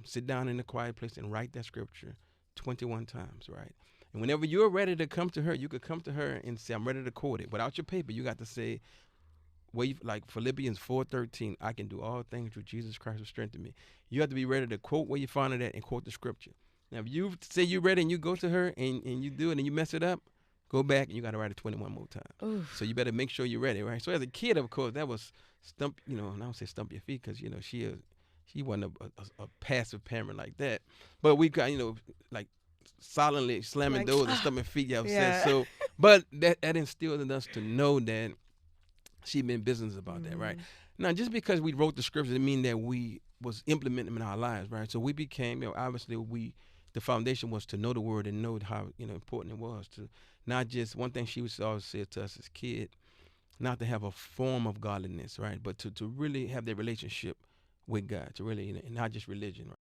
sit down in a quiet place and write that scripture 21 times, right? And whenever you're ready to come to her, you could come to her and say, I'm ready to quote it. Without your paper, you got to say, like Philippians 4:13, I can do all things through Jesus Christ who strengthened me. You have to be ready to quote where you found it at and quote the scripture. Now, if you say you're ready and you go to her and you do it and you mess it up, go back and you got to write it 21 more times. So Oof. you better make sure you're ready, right? So as a kid, of course, that was stump, and I don't say stump your feet because, she wasn't a passive parent like that. But we got, like silently slamming Like, doors and stumping feet, you upset. yeah. So, but that instilled in us to know that she been business about that, right? Mm. Now, just because we wrote the scriptures didn't mean that we was implementing them in our lives, right? So we became, obviously the foundation was to know the word and know how important it was to not just one thing she was always said to us as kid, not to have a form of godliness, right? But to really have that relationship with God, to really, and not just religion, right?